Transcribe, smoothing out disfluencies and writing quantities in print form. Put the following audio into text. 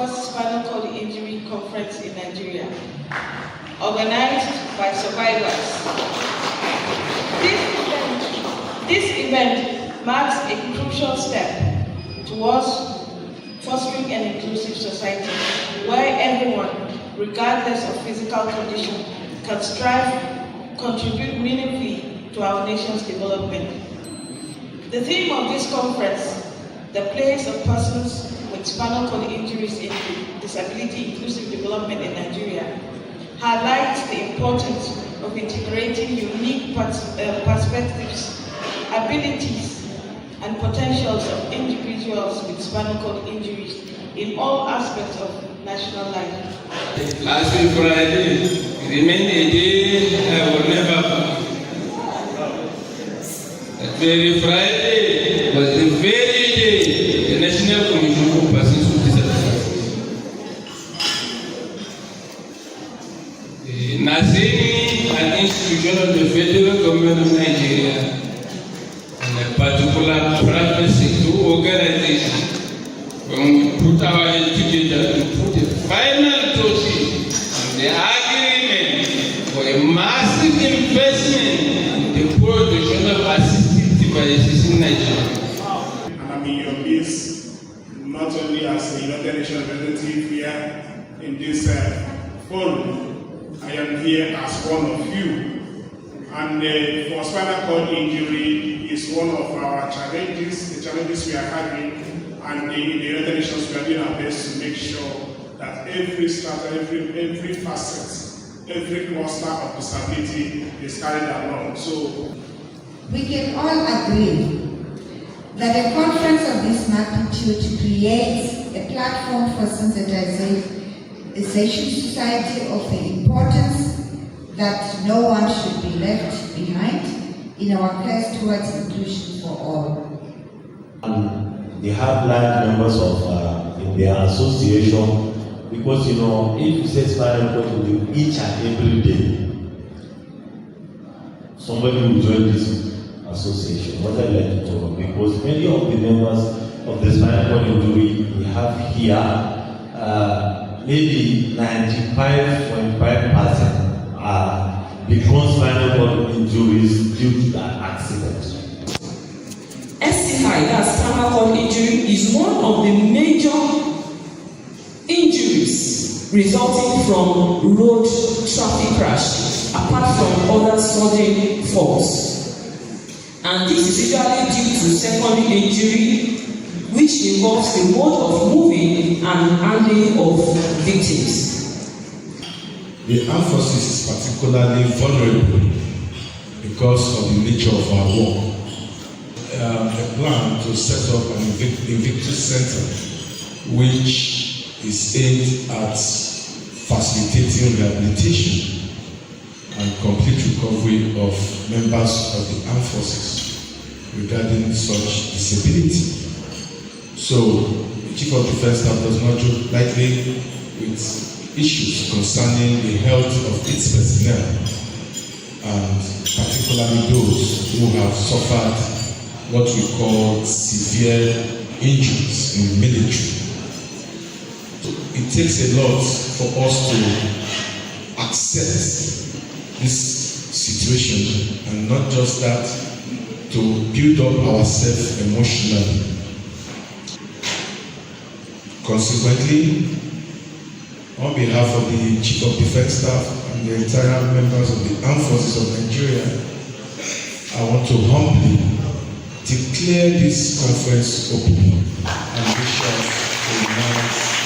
first spinal cord injury conference in Nigeria, organized by survivors. This event marks a crucial step towards fostering an inclusive society where everyone, regardless of physical condition, can strive, contribute meaningfully to our nation's development. The theme of this conference, the place of persons with spinal cord injuries in disability inclusive development in Nigeria, highlights the importance of integrating unique perspectives, abilities, and potentials of individuals with spinal cord injuries in all aspects of national life. Last week Friday remained a day I will never forget. That very Friday was the very day the National Commission for Persons with Disabilities, NASEMI, an institution of the federal government of Nigeria, and a particular private sector organization, when we put our head together to put a final touch on the agreement for a massive investment in the production of assistive devices in Nigeria. And I'm in your midst, not only as a United Nations representative here in this forum, I am here as one of you. And for spinal cord injury is one of our challenges, the challenges we are having, and in the United Nations we are doing our best to make sure that every strata, every facet, every cluster of disability is carried along. So we can all agree that a conference of this magnitude creates a platform for sensitization society of the importance that no one should be left behind in our quest towards inclusion for all. And they have like members of in their association, because if you say spinal cord injury each and every day, somebody will join this association. What I like to talk, because many of the members of the spinal cord injury we have here, maybe 95.5% because spinal cord injuries due to that accident. STI, that's spinal cord injury, is one of the major injuries resulting from road traffic crash, apart from other sudden falls. And this is usually due to secondary injury, which involves the mode of moving and handling of victims. The armed forces is particularly vulnerable because of the nature of our work. A plan to set up an Invictus Center, which is aimed at facilitating rehabilitation and complete recovery of members of the armed forces regarding such disability. So, the Chief of Defense Staff does not joke lightly with issues concerning the health of its personnel, and particularly those who have suffered what we call severe injuries in the military. So it takes a lot for us to accept this situation, and not just that, to build up ourselves emotionally. Consequently, on behalf of the Chief of Defense Staff and the entire members of the Armed Forces of Nigeria, I want to humbly declare this conference open and wish us a nice